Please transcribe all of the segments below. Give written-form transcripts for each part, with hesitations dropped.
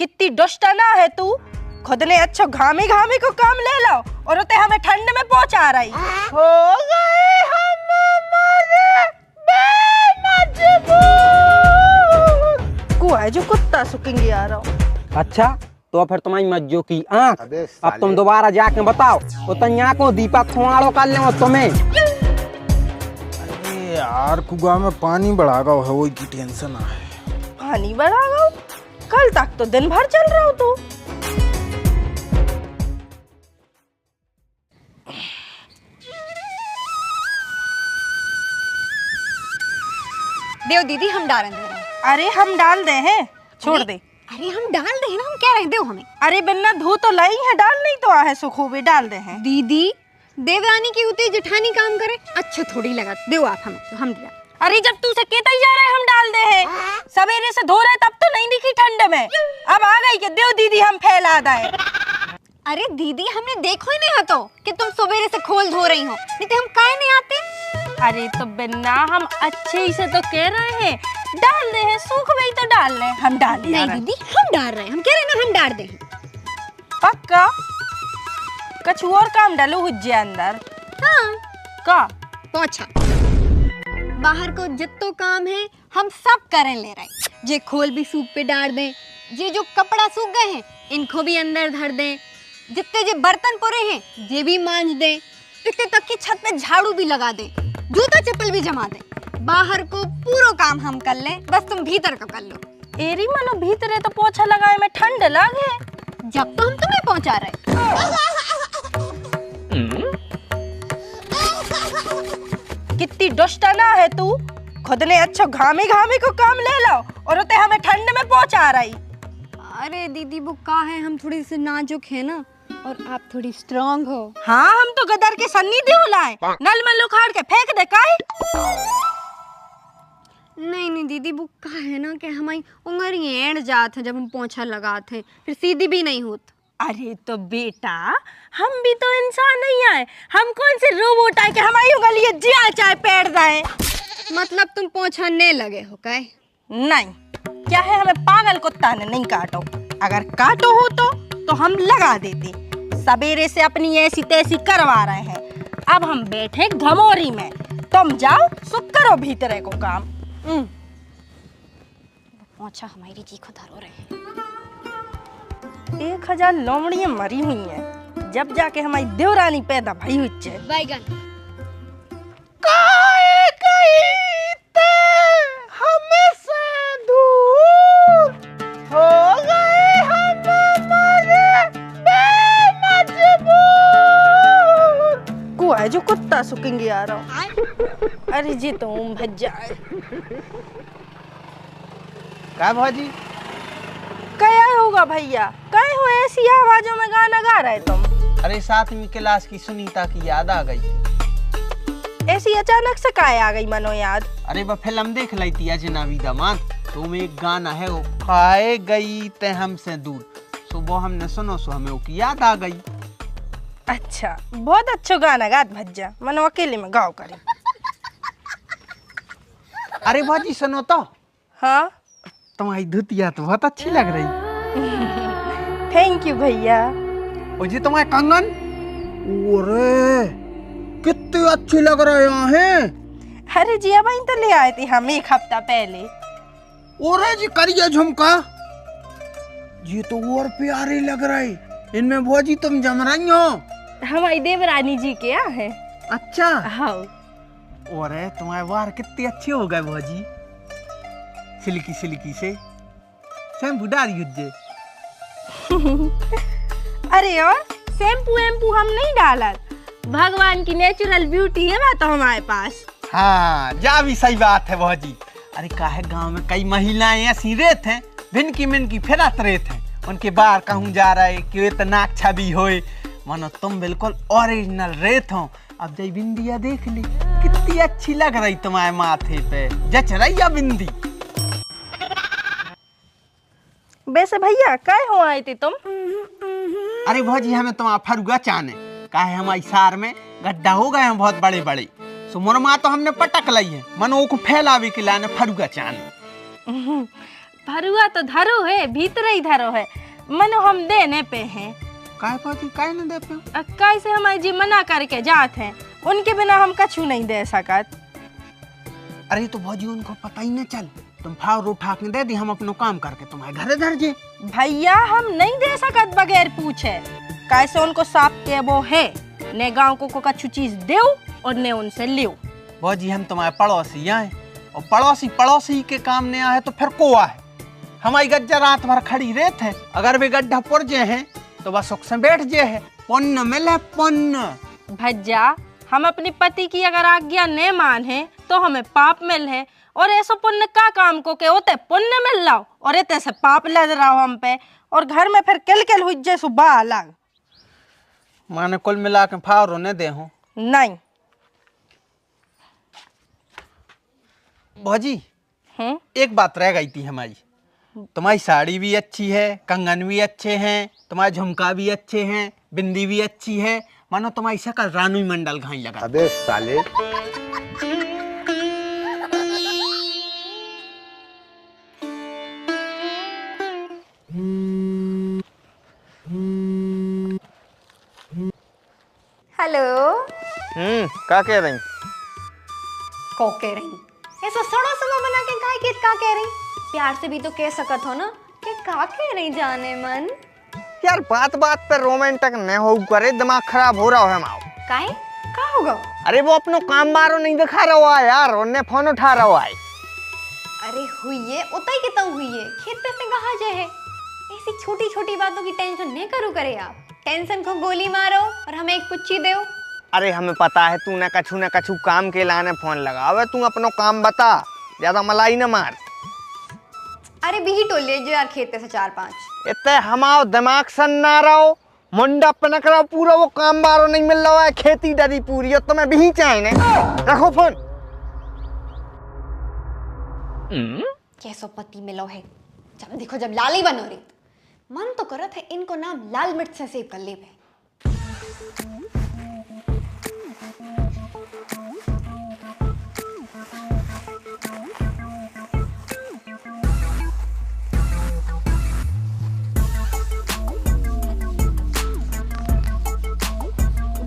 कितनी दुष्टना है तू। खुद ने अच्छा घामी घामी को काम ले लो और उते हमें ठंड में पहुंचा रही। हो गए हम बेमजबूर। को है जो कुत्ता सुकेंगे आ रहा हूँ। अच्छा तो फिर तुम्हारी मज्जो की आँख। अब तुम दोबारा जाके बताओ तो तैयार को दीपक खोआड़ो कर ले तुम्हें। अरे यार कुआ में पानी बढ़ा गया है, वही की टेंशन है। पानी बढ़ा गया? कल तक तो दिन भर चल रहा हो तू। देव दीदी हम डाल दे रहे हैं। अरे हम डाल दे हैं, छोड़ दे। अरे हम डाल दे ना, हम कह रहे हैं देव हमें। अरे बिन्ना धो तो लाई है, डाल नहीं तो आहे सुखूबे डाल दे हैं। दीदी देवरानी की होती जेठानी काम करे अच्छा थोड़ी लगा। देव आप हमें तो हम दिया। अरे जब तू से कहता ही जा रहा है हम डाल दे हैं। सवेरे से धो रहे तब तो नहीं दिखी ठंड में, अब आ गई कि देव दीदी हम फैला दे। अरे दीदी हमने देखो ही नहीं हो तो कि तुम सवेरे से खोल धो रही हो, नहीं तो हम काहे नहीं आते। अरे तो बिन्ना हम अच्छे ही से तो कह रहे हैं डाल दे हैं, सूख गई तो डाल ले। हम डाल नहीं दीदी हम डाल रहे हैं, हम कह रहे हैं ना हम डाल दे। पक्का कुछ और काम डालो हुज्जे अंदर। हाँ का पोछा बाहर को जितो काम है हम सब करें ले रहे। जे खोल भी सूख पे डाल दें, जे जो कपड़ा सूख गए हैं इनको भी अंदर धर दें, जितने जे बर्तन पड़े हैं जे भी मांज दें, इतने तक की छत पे झाड़ू भी लगा दें, जूता चप्पल भी जमा दें। बाहर को पूरा काम हम कर लें, बस तुम भीतर का कर लो। एरी मनो भीतरे तो पोछा लगाए में ठंड लगे, जब तो हम तुम्हें पहुंचा रहे। कितनी दुष्टना है तू। खुद ने अच्छा घामी घामी को काम ले लो और उते हमें ठंड में पहुंचा रही। अरे दीदी वो का है, हम थोड़ी सी नाजुक है ना और आप थोड़ी स्ट्रांग हो। हाँ हम तो गदर के सन्नी देव लाए, नल में लुखाड़ के फेंक दे काहे। नहीं दीदी वो का है ना कि हमारी उंगली एड़ जात है जब हम पोंछा लगाते फिर सीधी भी नहीं होत। अरे तो बेटा हम भी तो इंसान नहीं आए, हम कौन से रोबोट आए कि हमारी उंगली जिया चाहे पैर जाए। मतलब तुम पोंछा नहीं लगे हो काय? नहीं, क्या है हमें पागल कुत्ता ने नहीं काटो। अगर काटो हो तो हम लगा देते। सवेरे से अपनी ऐसी तैसी करवा रहे हैं, अब हम बैठे घमोरी में, तुम जाओ सुख करो भीतरे को काम। पोंछा हमारी जी को धरो रहे। 1000 लोमड़ियां मरी हुई हैं, जब जाके हमारी देवरानी पैदा भई हुई है। बैगन हमसे दूर हो गए हम बेमजबूर। को है जो कुत्ता सुकेंगे आ रहा हूँ। अरे जी तुम भज जाए। क्या भाजी? क्या होगा भैया, कहे हो ऐसी आवाजों में गाना गा रहे तुम? अरे 7वीं क्लास की सुनीता की याद आ गई। ऐसी अचानक से काहे आ गई मनो याद? अरे वह फिल्म देख ली थी अजनबी दामाद, तो में एक गाना है वो खाए गई ते हमसे दूर, तो वो हमने सुनो सो हमें वो की याद आ गई। अच्छा बहुत अच्छा गाना गात भज्जा, मनो अकेले में गाओ करे। अरे भाजी सुनो तो। हाँ तुम्हारी धुतिया तो बहुत अच्छी लग रही। थैंक यू भैया। और जी तुम्हारे कंगन, ओरे कितने अच्छी लग रहे हैं। अरे जी अब तो ले आए थे हम 1 हफ्ता पहले। ओरे जी करिए झुमका, ये तो और प्यारे लग रहे। इनमें भौजी तुम जम रही हो? हमारी देवरानी जी के यहाँ है। अच्छा हाँ। ओरे तुम्हारे बाल कितने अच्छे हो गए भौजी, सिल्की सिल्की से। शैम्पू डाली हुज्जे। अरे और शैम्पू एम्पू हम नहीं डाला, भगवान की नेचुरल ब्यूटी है वो तो हमारे पास। हाँ जा भी सही बात है भौजी। अरे काहे गांव में कई महिलाएं ऐसी रहते हैं भिनकी मिनकी फिरत रहते हैं, उनके बाहर कहूँ जा रहे कि इतना अच्छा भी होए, मानो तुम बिल्कुल ओरिजिनल रहते हो। अब जय बिंदिया देख ली कितनी अच्छी लग रही तुम्हारे माथे पे, जच रही है बिंदी। वैसे भैया काय हो आए थे तुम? अरे भौजी हमें तुम्हारा फरुगा चाने, काहे हमारी सार में गड्ढा हो गए हैं बहुत बड़े बड़े, सो मुरमा तो हमने पटक ली है, मनो को फैलावे के लाने फरुगा चाने। भरुआ तो धरो है, भीतर ही धरो है, मनो हम देने पे हैं। काय पाती काय न दे पे? कैसे हमारी जी मना करके जात हैं, उनके बिना हम कछु नहीं दे सकत। अरे तो भौजी उनको पता ही न चल, तुम फावर उठा के दे दी, हम अपनो काम करके तुम्हारे घरे धर जे। भैया हम नहीं दे सकत बगैर पूछे, कैसे उनको साफ के वो है, ने गाँव को कछु चीज देव और ने उनसे लियो। भौजी हम तुम्हारे पड़ोसी आए, और पड़ोसी पड़ोसी के काम ने आए तो फिर को आए। हमारी गज्जा रात भर खड़ी रहते हैं, अगर वे गड्ढा पुरजे हैं तो बस सुख से बैठ जे है, पुण्य मिले पुण्य। भज्जा हम अपने पति की अगर आज्ञा न माने तो हमें पाप मिल है, और ऐसा पुण्य का काम को के होते पुण्य मिल रहा और इतने से पाप लग रहा हो हम पे, और घर में फिर किल हुई जैसो बा अलग। माने कुल मिला के फावर ने दे हो नहीं भौजी। एक बात रह गई थी हमारी, तुम्हारी साड़ी भी अच्छी है, कंगन भी अच्छे हैं, तुम्हारे झुमका भी अच्छे हैं, बिंदी भी अच्छी है, मानो तुम्हारी शक्ल रानू मंडल घाई लगा। अबे साले। हेलो। क्या कह रही? को कह रही? ऐसा सड़ा समा बना के काय के का कह रही? प्यार से भी तो कह सकत हो ना कि का कह रही जाने मन। यार बात बात पे रोमांटिक न हो करे, दिमाग खराब हो रहा है माओ। काहे? का होगा? अरे वो अपनो काम बारो नहीं दिखा रहा है यार, उन्हें फोन उठा रहा है। अरे हुई है उतई के तो हुई है, खेत पे से कहा जाए है। ऐसी छोटी छोटी बातों की टेंशन नहीं करो करे आप। टेंशन को गोली मारो और हमें एक पुच्ची दो। अरे हमें पता है तू न कछु काम के लाने फोन लगावे, तू अपनो काम बता, ज्यादा मलाई न मार। अरे भी तो ले जो यार खेत पे से 4-5। इतने हमाओ दिमाग सन्ना रहो, मुंडा पनक रहो पूरा, वो काम बारो नहीं मिल रहा है, खेती डरी पूरी, और तुम्हें भी चाहिए। रखो फोन। कैसो पति मिलो है, जब देखो जब लाली बनो रही, मन तो करत है इनको नाम लाल मिर्च से सेव कर ले।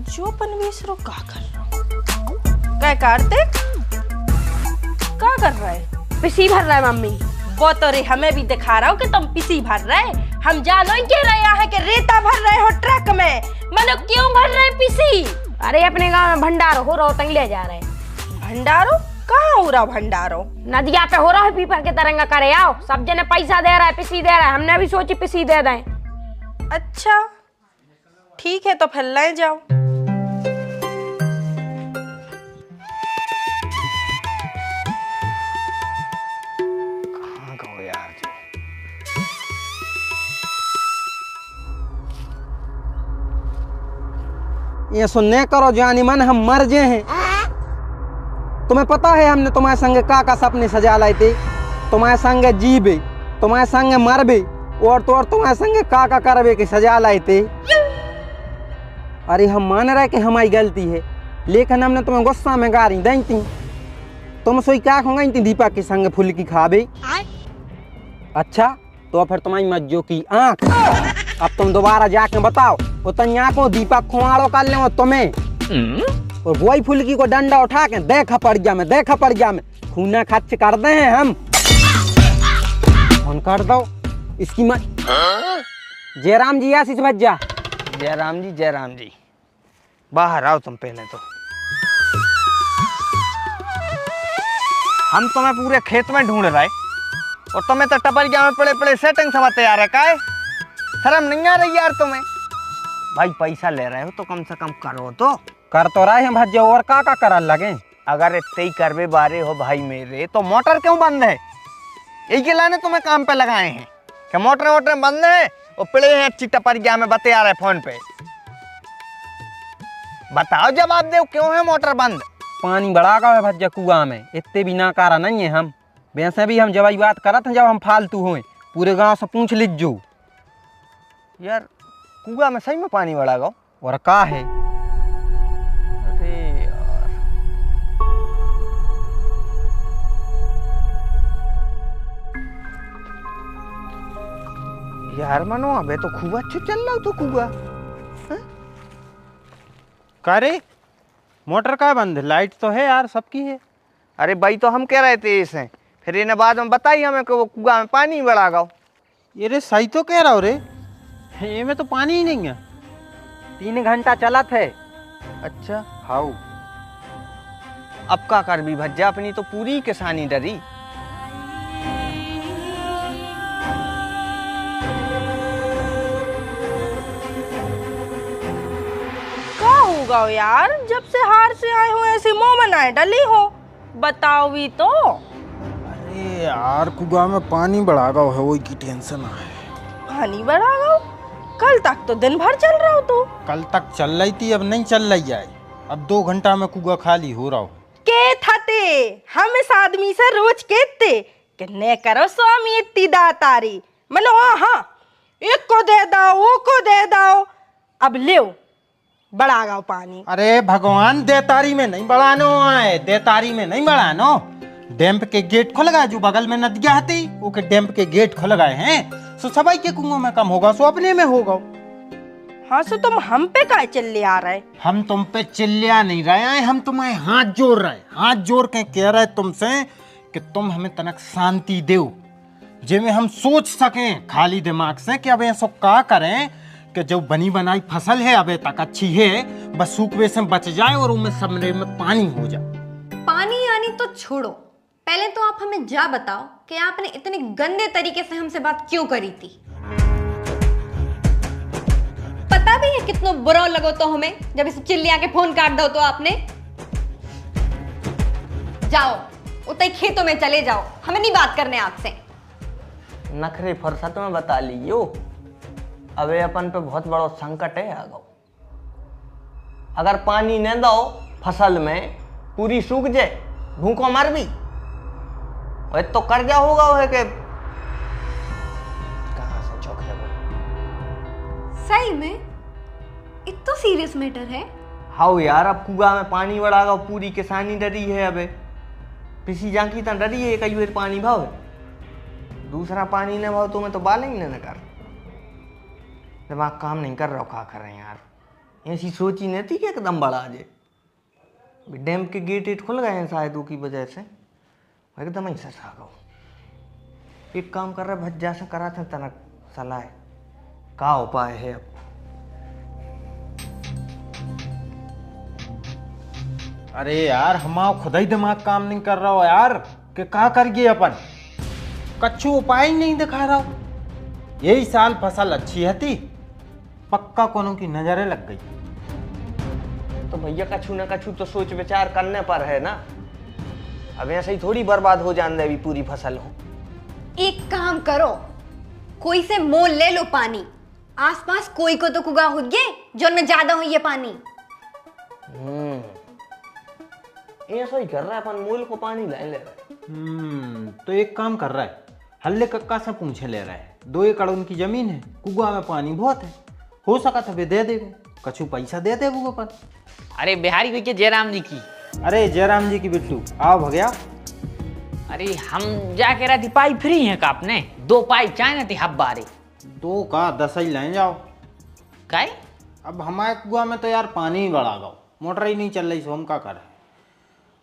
जो पनवेश रो का कर रहा, क्या कार्तिक क्या कर रहा है? पिसी भर रहा है मम्मी। वो तो रे हमें भी दिखा रहा हो कि तुम पिसी भर रहे, हम जानो ही कह रहे हैं कि रेता भर रहे हो ट्रक में, मतलब क्यों भर रहे पिसी? अरे अपने गांव में भंडारो हो रहा हो, तंग ले जा रहे हैं। भंडारो कहाँ हो रहा? भंडारो नदिया पे हो रहा है, पीपर के तरंगा करे आओ, सब जने पैसा दे रहा है, पिसी दे रहा है, हमने भी सोची पिसी दे दें। अच्छा ठीक है तो फिर ले जाओ। ये सुनने करो जानी मन, हम मर जे हैं। तुम्हें पता है हमने तुम्हारे संगे का सपने सजा लाए थे, तुम्हारे संगे जीबे, तुम्हारे संगे मरबे, और तो और तुम्हारे संगे का करबे के सजा लाए थे। अरे हम मान रहे कि हमारी गलती है, लेकिन हमने तुम्हें गुस्सा में गारी दी थी। तुम सोई क्या खोंगी थी दीपक के संगे फुल्की खाबे। अच्छा तो फिर तुम्हारी मज्जो की आंख, अब तुम दोबारा जाके बताओ, उतनी को दीपक खुआड़ो कर ले तुम्हें, और वही फुल्की को डंडा उठा के देखा पड़ जा में खूना खर्च कर दे हैं हम। फोन कर दो इसकी मत। जयराम जी आशीष भज्जा। जयराम जी बाहर आओ तुम पहले तो। हम तुम्हें पूरे खेत में ढूंढ रहे, और तुम्हें तो टपरिया में पड़े पड़े सेटिंग समझ तैयार है। काय शर्म नहीं आ रही यार तुम्हें? भाई पैसा ले रहे हो तो कम से कम करो तो। कर तो रहे हैं भज्जा, और का कर लगे। अगर इतने ही करवे बारे हो भाई मेरे, तो मोटर क्यों बंद है? यही के लाने तुम्हें काम पे लगाए हैं कि मोटर बंद है, और पड़े हैं अच्छी टपरिया में बते आ रहे फोन पे। बताओ जवाब दो, क्यों है मोटर बंद? पानी बढ़ा का है भज्जा कुआं में, इतने भी नाकारा नहीं है हम। वैसे भी हम जब बात करत हैं जब हम फालतू हुए, पूरे गांव से पूछ लीजो। यार कुआं में सही में पानी बढ़ा गो, और का है? अरे यार यार मनो अबे तो खूब अच्छा चल रहा तो कुआ। का रे मोटर का बंद, लाइट तो है यार सबकी है। अरे भाई तो हम कह रहे थे इसे, फिर इन्हें बाद में बताई हमें कि वो कुआ में पानी बड़ा गाओ। ये रे सही तो कह रहा हो रे, ये में तो पानी ही नहीं है। 3 घंटा चला थे। अच्छा हाउ अब का कर भी भज्जा, अपनी तो पूरी किसानी डरी। क्या होगा यार, जब से हार से आए हो ऐसे मुंह बनाए डली हो, बताओ भी तो। अरे यार कुआ में पानी बढ़ा गया है, वही की टेंशन है। पानी बढ़ा गो, कल तक तो दिन भर चल रहा हो तो। कल तक चल रही थी, अब नहीं चल रही है। अब 2 घंटा में कुआ खाली हो रहा हो। के थते हम इस आदमी से रोज कहते कि ने करो स्वामी इतनी दातारी, मनो हाँ एक को दे दो, वो को दे दो, अब ले बढ़ा गाओ पानी। अरे भगवान देतारी में नहीं बढ़ानो है, देतारी में नहीं बढ़ानो। डैम्प के गेट खुल गए, जो बगल में नदियां हती वो के डैम्प के गेट खुल गए हैं, सो सबाई के कुओं में कम होगा, सो अपने में होगा। हाँ सो तुम हम पे काय चिल्ले आ रहे? हम तुम पे चिल्लिया नहीं रहे हैं, हम तुम्हें हाथ जोड़ रहे हैं, हाथ जोड़ के कह रहे तुमसे कि तुम हमें तनक शांति दो, जिसमें हम सोच सकें खाली दिमाग से कि अब ऐसा क्या करें कि जो बनी बनाई फसल है अबे तक अच्छी है, बस सूखे से बच जाए और उनमें समरे में पानी हो जाए। पानी यानी तो छोड़ो, पहले तो आप हमें जा बताओ कि आपने इतने गंदे तरीके से हमसे बात क्यों करी थी। पता भी है कितना बुरा लगो तो हमें जब इसे चिल्लिया के फोन काट दो तो आपने। जाओ उतने खेतों में चले जाओ, हमें नहीं बात करने आपसे। नखरे फुर्सत में बता लियो, अबे अपन पे बहुत बड़ा संकट है आ गो। अगर पानी न दो फसल में पूरी सूख जाए, भूखों मर भी, और तो कर्जा होगा वो है कि कहां से चौक है वो। सही में इतना सीरियस मैटर है? हाउ यार, अब कुआ में पानी बढ़ागा, पूरी किसानी डरी है। अबे पिसी जाकी तो डरी है, कई बार पानी भाव है, दूसरा पानी न भाव तो मैं तो बाल ही न कर, दिमाग काम नहीं कर रहा। क्या कर रहे हैं यार, ऐसी सोची नहीं थी कि एकदम बड़ा आ जाए। डैम के गेट खुल गए हैं शायद की वजह से, एकदम ही सच आ गया। एक काम कर रहे भज्जा से करा था तनक सलाह, क्या उपाय है अब? अरे यार हमारा खुद ही दिमाग काम नहीं कर रहा हो यार, कि क्या करिए अपन, कच्छु उपाय ही नहीं दिखा रहा हो। यही साल फसल अच्छी हती, पक्का कोनो की नजरें लग गई। तो भैया कछु न कछु तो सोच विचार करने पर है ना, अब ऐसे ही थोड़ी बर्बाद हो जाने अभी पूरी फसल हो। एक काम करो, कोई से मोल ले लो पानी, आसपास कोई को तो कुआ हो गए जो में ज्यादा हो ये पानी। ऐसा ही कर रहा है अपन, मूल को पानी ले रहा है। तो एक काम कर रहा है, हल्ले कक्का से पूछे ले रहा है, 2 एकड़ उनकी जमीन है, कुआ में पानी बहुत है, हो सका था वे दे देगो, कछु पैसा दे देगो अपन। अरे बिहारी भैया जयराम जी की। अरे जयराम जी की बिट्टू आओ भगया। अरे हम जाके रहती पाइप फ्री है का आपने, 2 पाइप चाहिए थे हब बारे। 2 का 10 ही लाइन जाओ। काय अब हमारे कुआ में तो यार पानी ही बढ़ा गया, मोटर ही नहीं चल रही, सो हम का कर,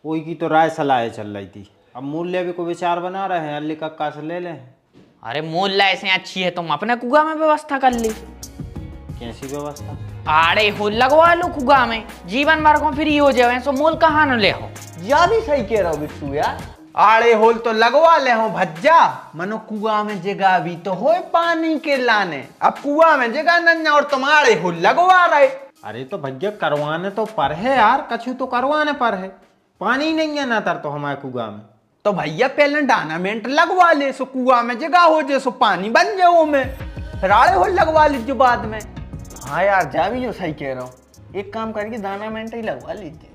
वही की तो राय सलाह चल रही थी। अब मूल्य भी को विचार बना रहे हैं, अल्ली कक्का से ले लें। अरे मोल ऐसे अच्छी है, तुम अपने कुआ में व्यवस्था कर ली। कैसी व्यवस्था? आड़े हो लगवा लो कुआ में, जीवन भर को फ्री हो जाए, सो मोल कहाँ न ले हो। या भी सही कह रहा हो बिट्टू यार, आड़े होल तो लगवा ले हो भज्जा, मनो कुआ में जगह भी तो हो पानी के लाने, अब कुआ में जगह न और तुम आड़े होल लगवा रहे। अरे तो भैया करवाने तो पर है यार, कछु तो करवाने पर है, पानी नहीं है ना तर तो हमारे कुआ में। तो भैया पहले डानामेंट लगवा ले, सो कुआ में जगह हो जाए, सो पानी बन जाओ में, फिर आड़े होल लगवा लीजिए बाद में। हाँ यार जा भी जो सही कह रहा हूँ, एक काम करके दानामेंट ही लगवा लीजिए।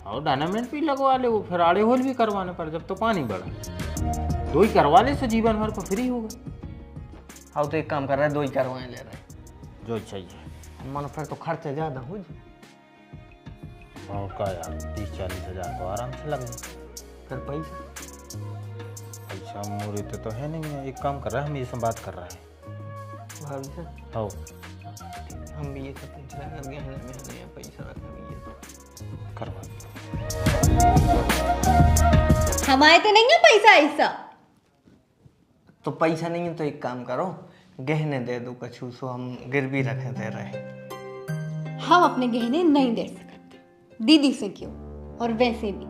और डायनामेंट भी लगवा ले, वो फिर आड़े होल भी करवाने पर, जब तो पानी बढ़ा 2 ही करवा ले, सो जीवन भर को फ्री होगा। हाँ तो एक काम कर रहा है, 2 ही करवाए ले रहे हैं जो चाहिए। मानो फिर तो खर्चा ज्यादा हो जाए। और का यार 30-40 हज़ार तो आराम से लग जाए। फिर पैसा पैसा मोरे तो है नहीं है, एक काम कर रहा है, हम ये सब बात कर रहा है, भाभी से हो हम भी ये सब फैसला कर गए हैं, मैंने पैसा रखेंगे तो करवा हमारे तो नहीं है पैसा ऐसा। तो पैसा नहीं है तो एक काम करो, गहने दे दो कछु, सो हम गिरवी रखे दे रहे। हम अपने गहने नहीं दे सकते, दीदी से क्यों। और वैसे भी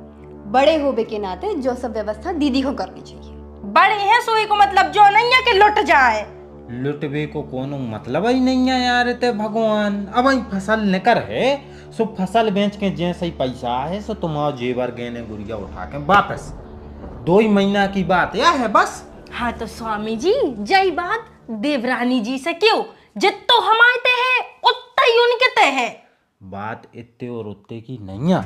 बड़े होबे के नाते जो सब व्यवस्था दीदी को करनी चाहिए। बड़े हैं सोई को मतलब जो नहीं है कि लुट जाए। लुटबे को कोनो मतलब ही नहीं है यार, ते भगवान। अब ही फसल निकर है, सो फसल बेच के जैसे ही पैसा है सो तुम आओ जेवर गहने गुड़िया उठा के वापस। 2 ही महीना की बात यह है बस। हाँ तो स्वामी जी जय बात देवरानी जी से क्यों, जितो हमारे ते है उतना ही उनके ते है। बात इतने और उतने की नहीं है।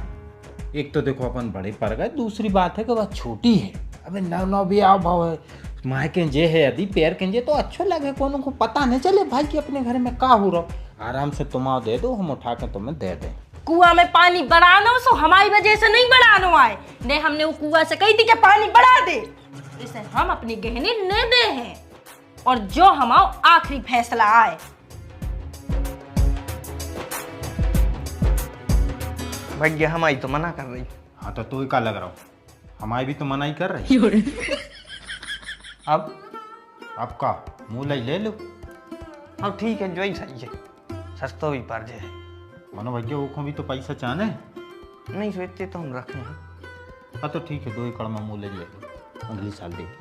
एक तो देखो अपन बड़े पड़ गए, दूसरी बात है कि वह छोटी है। अबे नौ भी आओ भाव है माँ के जे है, यदि पैर के जे तो अच्छो लगे, कोनो को पता नहीं चले भाई कि अपने घर में का हो रहा। आराम से तुम आओ दे दो, हम उठा के तुम्हें दे दें। कुआं में पानी बढ़ाना सो हमारी वजह से नहीं बढ़ाना आए, ने हमने वो कुआं से कही थी कि पानी बढ़ा दे, इसे हम अपने गहने न दे हैं। और जो हमारा आखिरी फैसला आए। भैया हमारी तो मना कर रही। हाँ तो तू का लग रहा हो, हमारी भी तो मना ही कर रही। अब का मुँह ले लो। अब ठीक है, जो ही सही है, सस्ता भी पड़ जाए। मनो भैया वो भी तो पैसा चाहने नहीं सोचते तो हम रखे हैं। हाँ तो ठीक है, 2 एकड़ में मूल ले लो, अगली साल देंगे।